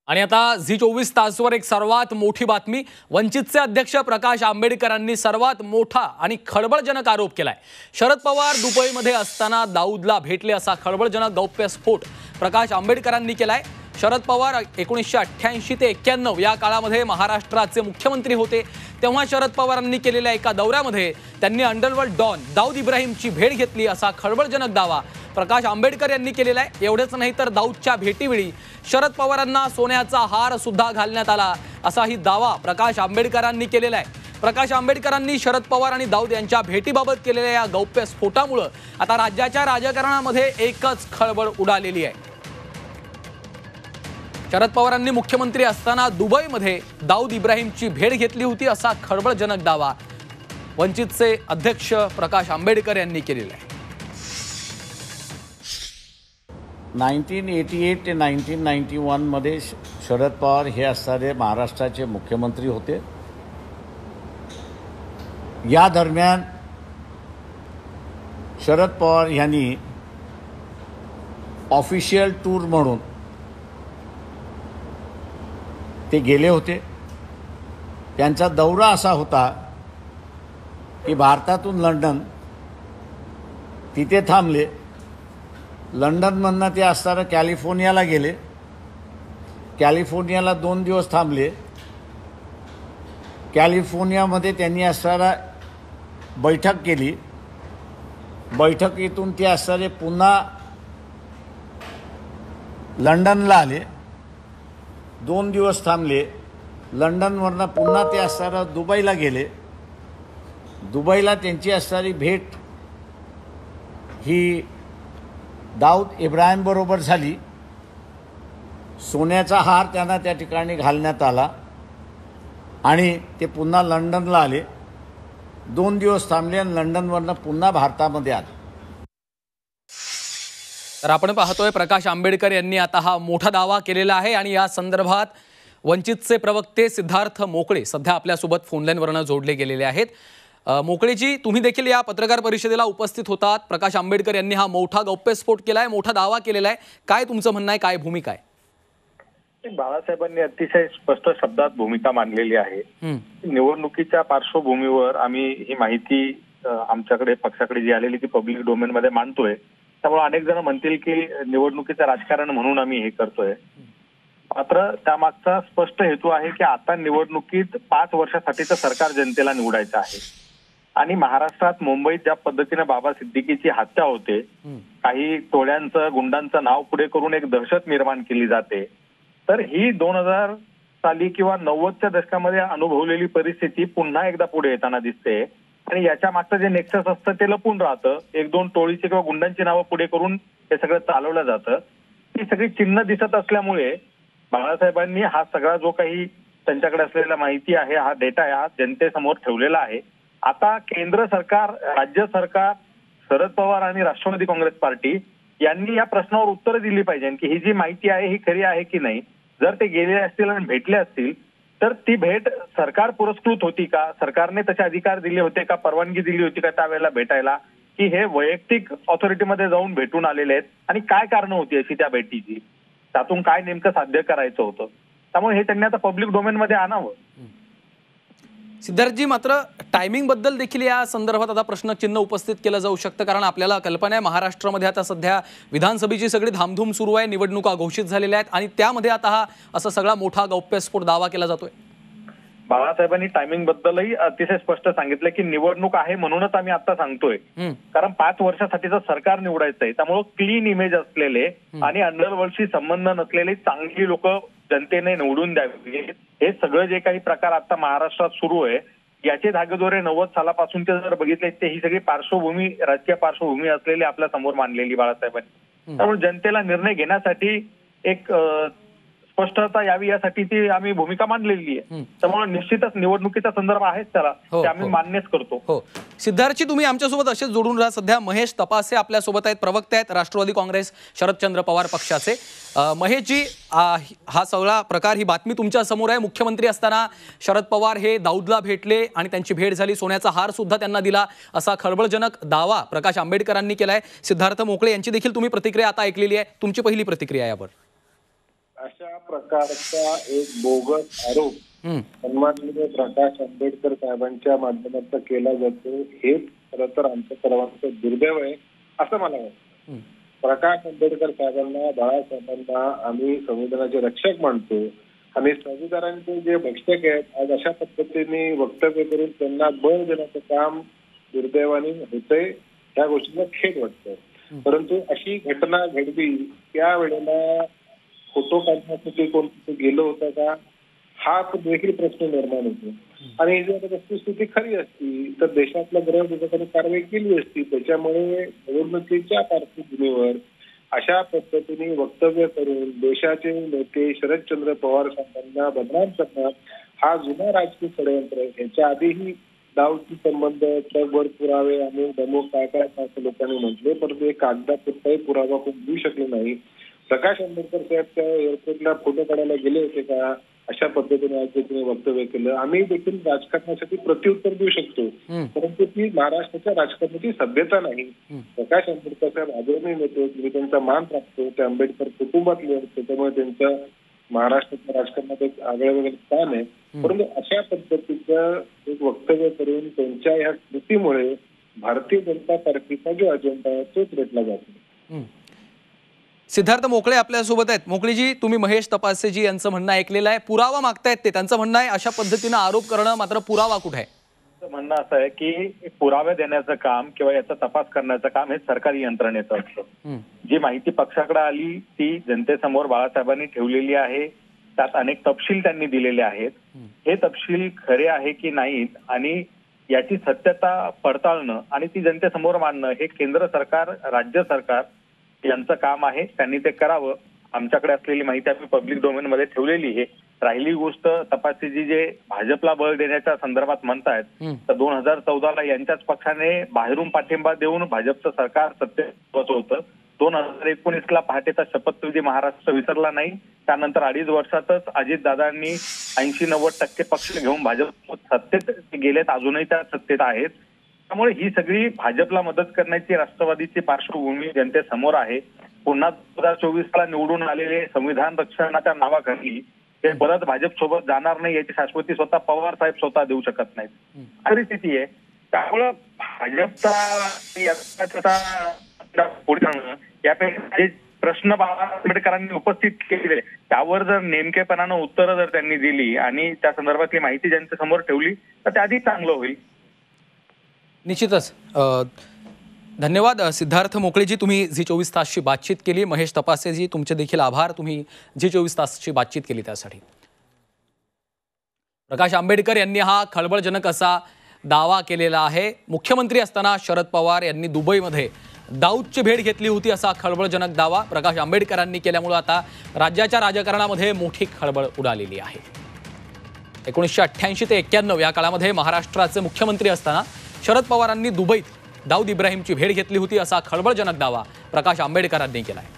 आणि आता झी 24 तासवर एक सर्वात मोठी बातमी। वंचितचे अध्यक्ष प्रकाश आंबेडकरांनी सर्वात मोठा आणि खळबळजनक आरोप केलाय। शरद पवार दुबईमध्ये असताना दाऊदला भेटले असा खळबळजनक गौप्यस्फोट प्रकाश आंबेडकरांनी केलाय। शरद पवार 1988 ते 91 या काळामध्ये महाराष्ट्राचे मुख्यमंत्री होते। तेव्हा शरद पवारांनी केलेल्या एका दौऱ्यामध्ये त्यांनी अंडरवर्ल्ड डॉन दाऊद इब्राहिमची भेट घेतली असा खळबळजनक दावा प्रकाश आंबेडकर यांनी केलेला आहे। एवढेच नाही तर दाऊदच्या भेटीवेळी शरद पवारांना सोन्याचा हार सुद्धा घालण्यात आला असाही दावा प्रकाश आंबेडकरांनी केलेला आहे। प्रकाश आंबेडकरांनी शरद पवार आणि दाऊद यांच्या भेटीबाबत केलेल्या या गौप्यस्फोटामुळे आता राज्याच्या राजकारणामध्ये एकच खळबळ उडालेली आहे। शरद पवारांनी मुख्यमंत्री असताना दुबईमध्ये दाऊद इब्राहिमची भेट घेतली होती असा खळबळजनक दावा वंचितचे अध्यक्ष प्रकाश आंबेडकर यांनी केलेला आहे। 1988 ते 1991 मध्ये शरद पवार हे असणारे महाराष्ट्राचे मुख्यमंत्री होते। या दरम्यान शरद पवार यांनी ऑफिशियल टूर म्हणून ते गेले होते। त्यांचा दौरा असा होता की भारतातून लंडन तिथे थांबले, लंडनमधनं ते असताना कॅलिफोर्नियाला गेले, कॅलिफोर्नियाला 2 दिवस थांबले, कॅलिफोर्नियामध्ये त्यांनी असताना बैठक केली, बैठकीतून ते असणारे पुन्हा लंडनला आले, 2 दिवस थांबले, लंडनवरनं पुन्हा ते असताना दुबईला गेले। दुबईला त्यांची असणारी भेट ही दाऊद इब्राहिम बरोबर झाली। सोन्याचा हार त्यांना त्या ठिकाणी घालण्यात आला आणि ते पुन्हा लंडनला आले, 2 दिवस थांबले आणि लंडनवरनं पुन्हा भारतामध्ये आले। तर आपण पाहतोय प्रकाश आंबेडकर यांनी आता हा मोठा दावा केलेला आहे आणि या संदर्भात वंचितचे प्रवक्ते सिद्धार्थ मोकळे सध्या आपल्यासोबत फोनलाईनवरनं जोडले गेलेले आहेत। मोकळेजी, तुम्ही देखील या पत्रकार परिषदेला उपस्थित होतात। प्रकाश आंबेडकर यांनी हा मोठा गौप्यस्फोट केलाय, मोठा दावा केलेला आहे, काय तुमचं म्हणणं आहे, काय भूमिका आहे? बाळासाहेबांनी अतिशय स्पष्ट शब्दात भूमिका मांडलेली आहे। निवडणुकीच्या पार्श्वभूमीवर आम्ही ही माहिती आमच्याकडे पक्षाकडे जी आलेली ती पब्लिक डोमेन मध्ये मांडतोय। त्यामुळे अनेक जण म्हणतील की निवडणुकीचं राजकारण म्हणून आम्ही हे करतोय, मात्र त्यामागचा स्पष्ट हेतू आहे की आता निवडणुकीत 5 वर्षासाठीचं सरकार जनतेला निवडायचं आहे आणि महाराष्ट्रात मुंबईत ज्या पद्धतीने बाबा सिद्दीकीची हत्या होते, काही टोळ्यांचं गुंडांचं नाव पुढे करून एक दहशत निर्माण केली जाते, तर ही 2000 साली किंवा 90च्या दशकामध्ये अनुभवलेली परिस्थिती पुन्हा एकदा पुढे येताना दिसते आणि याच्या मागचं जे नेक्सस असतं ते लपून राहतं। 1-2 टोळीची किंवा गुंडांची नावं पुढे करून हे सगळं चालवलं जातं। ही सगळी चिन्ह दिसत असल्यामुळे बाळासाहेबांनी हा सगळा जो काही त्यांच्याकडे असलेला माहिती आहे, हा डेटा आहे, हा जनतेसमोर ठेवलेला आहे। आता केंद्र सरकार, राज्य सरकार, शरद पवार आणि राष्ट्रवादी काँग्रेस पार्टी यांनी या प्रश्नावर उत्तर दिली पाहिजे की ही जी माहिती आहे ही खरी आहे की नाही। जर ते गेले असतील आणि भेटले असतील तर ती भेट सरकार पुरस्कृत होती का, सरकारने तसे अधिकार दिले होते का, परवानगी दिली होती का त्यावेळेला भेटायला, की हे वैयक्तिक ऑथॉरिटीमध्ये जाऊन भेटून आलेले आहेत आणि काय कारण होती अशी त्या भेटीची, त्यातून काय नेमकं साध्य करायचं होतं। त्यामुळे हे त्यांनी आता पब्लिक डोमेन मध्ये आणावं। सिद्धार्थजी, मात्र टायमिंग बद्दल देखील या संदर्भात आता प्रश्नचिन्ह उपस्थित केलं जाऊ शकतं, कारण आपल्याला कल्पना आहे महाराष्ट्रामध्ये आता सध्या विधानसभेची सगळी धामधूम सुरू आहे, निवडणुका घोषित झालेल्या आहेत आणि त्यामध्ये आता हा असा सगळा मोठा गौप्यस्फोट दावा केला जातोय। बाळासाहेबांनी टायमिंग बद्दलही अतिशय स्पष्ट सांगितलं की निवडणूक आहे म्हणूनच आम्ही आता सांगतोय, कारण 5 वर्षासाठीचं सरकार निवडायचं आहे। त्यामुळे क्लीन इमेज असलेले आणि अंडरवर्ल्डशी संबंध नसलेले चांगली लोक जनतेने निवडून द्यावी। हे सगळं जे काही प्रकार आता महाराष्ट्रात सुरू आहे याचे धागेदोरे 90 सालापासूनचे जर बघितले ते ही सगळी पार्श्वभूमी, राजकीय पार्श्वभूमी असलेली आपल्या समोर मांडलेली बाळासाहेबांनी। त्यामुळे जनतेला निर्णय घेण्यासाठी एक स्पष्टता यावी यासाठी ती आम्ही भूमिका मांडलेली आहे। त्यामुळे निश्चितच निवडणुकीचा संदर्भ आहेच त्याला, ते आम्ही मान्यच करतो। हो, सिद्धार्थजी, तुम्ही आमच्यासोबत असेच जोडून राहा। सध्या महेश तपासे आपल्या सोबत आहेत, प्रवक्ते आहेत राष्ट्रवादी काँग्रेस शरदचंद्र पवार पक्षाचे। महेशजी, हा सगळा प्रकार, ही बातमी तुमच्या समोर आहे। मुख्यमंत्री असताना शरद पवार हे दाऊदला भेटले आणि त्यांची भेट झाली, सोन्याचा हार सुद्धा त्यांना दिला असा खळबळजनक दावा प्रकाश आंबेडकरांनी केलाय। सिद्धार्थ मोकळे यांची देखील तुम्ही प्रतिक्रिया आता ऐकलेली आहे, तुमची पहिली प्रतिक्रिया यावर? अशा प्रकारचा एक बोगस आरोप सन्माननीय प्रकाश आंबेडकर साहेबांच्या माध्यमातून केला जातो हे खरं तर आमच्या सर्वांचं दुर्दैव आहे असं मला वाटतं. प्रकाश आंबेडकर साहेबांना, बाळासाहेबांना आम्ही संविधानाचे रक्षक मानतो आणि संविधानाचे जे भक्षक आहेत आज अशा पद्धतीने वक्तव्य करून त्यांना बळ देण्याचं काम दुर्दैवाने होतंय. त्या गोष्टीला खेद वाटतं. परंतु अशी घटना घडली त्यावेळेला फोटो काढण्यासाठी कोण तिथे गेलो होता का हा देखील प्रश्न निर्माण होतो. आणि जर वस्तुस्थिती खरी असती तर देशातल्या गृह विभागाने कारवाई केली असती. त्याच्यामुळे निवडणुकीच्या पार्श्वभूमीवर अशा पद्धतीने वक्तव्य करून देशाचे नेते शरदचंद्र पवार साहेबांना बदनाम करणं हा जुना राजकीय षडयंत्र आहे. ह्याच्या आधीही दाऊदशी संबंध, ट्रकवर पुरावे आणि दमो काय काय असं लोकांनी म्हटले, परंतु एक कागदापुरताही पुरावा कोण देऊ शकले नाही. प्रकाश आंबेडकर साहेब त्या एअरपोर्टला फोटो काढायला गेले होते का अशा पद्धतीने आज तिने वक्तव्य केलं. आम्ही देखील राजकारणासाठी प्रत्युत्तर देऊ शकतो, परंतु ती महाराष्ट्राच्या राजकारणाची सभ्यता नाही. प्रकाश आंबेडकर साहेब आदरणीय नेते, मी त्यांचा मान राखतो, ते आंबेडकर कुटुंबातले आहेत, त्याच्यामुळे त्यांच्या महाराष्ट्राच्या राजकारणात एक आगळं वेगळं स्थान आहे. परंतु अशा पद्धतीचं एक वक्तव्य करून त्यांच्या या कृतीमुळे भारतीय जनता पार्टीचा जो अजेंडा आहे तोच रेटला जातो. सिद्धार्थ मोकळे आपल्यासोबत आहेत. मोकळीजी, तुम्ही महेश तपासेजी यांचं म्हणणं ऐकलेलं आहे. पुरावा मागतायत ते, त्यांचं म्हणणं आहे अशा पद्धतीनं आरोप करणं, मात्र पुरावा कुठे आहे? म्हणणं असं आहे की पुरावे देण्याचं काम किंवा याचा तपास करण्याचं काम हे सरकारी यंत्रणेचं असतं. जी माहिती पक्षाकडे आली ती जनतेसमोर बाळासाहेबांनी ठेवलेली आहे. त्यात अनेक तपशील त्यांनी दिलेले आहेत. हे तपशील खरे आहे की नाहीत आणि याची सत्यता पडताळणं आणि ती जनतेसमोर मांडणं हे केंद्र सरकार, राज्य सरकार यांचं काम आहे. त्यांनी ते करावं. आमच्याकडे असलेली माहिती आम्ही पब्लिक डोमेन मध्ये ठेवलेली आहे. राहिली गोष्ट तपासीजी जे भाजपला बळ देण्याच्या संदर्भात म्हणतायत, तर 2014ला यांच्याच पक्षाने बाहेरून पाठिंबा देऊन भाजपचं सरकार सत्तेत होतं. 2019ला पहाटेचा शपथविधी महाराष्ट्र विसरला नाही. त्यानंतर 2.5 वर्षातच अजितदादांनी 80-90% पक्ष घेऊन भाजप सत्तेत गेलेत, अजूनही त्या सत्तेत आहेत. त्यामुळे ही सगळी भाजपला मदत करण्याची राष्ट्रवादीची पार्श्वभूमी जनतेसमोर आहे. पुन्हा 2024ला निवडून आलेले संविधान रक्षणाच्या नावाखाली ते परत भाजप सोबत जाणार नाही याची शाश्वती स्वतः पवार साहेब स्वतः देऊ शकत नाहीत. परिस्थिती आहे. त्यामुळं भाजपचा पुढे जाणं यापेक्षा जे प्रश्न बाळा आंबेडकरांनी उपस्थित केलेले त्यावर जर नेमकेपणानं उत्तरं जर त्यांनी दिली आणि त्या संदर्भातली माहिती जनतेसमोर ठेवली तर ते अधिक चांगलं होईल. निश्चितच. धन्यवाद सिद्धार्थ मोकळेजी, तुम्ही झी24 तासची बातचीत केली. महेश तपासेजी, तुमचे देखील आभार, तुम्ही झी24 तासची बातचीत केली त्यासाठी. प्रकाश आंबेडकर यांनी हा खळबळजनक असा दावा केलेला आहे. मुख्यमंत्री असताना शरद पवार यांनी दुबईमध्ये दाऊदची भेट घेतली होती असा खळबळजनक दावा प्रकाश आंबेडकरांनी केल्यामुळे आता राज्याच्या राजकारणामध्ये मोठी खळबळ उडालेली आहे. 1988 ते 91 या काळामध्ये महाराष्ट्राचे मुख्यमंत्री असताना शरद पवारांनी दुबईत दाऊद इब्राहिमची भेट घेतली होती असा खळबळजनक दावा प्रकाश आंबेडकरांनी केला आहे.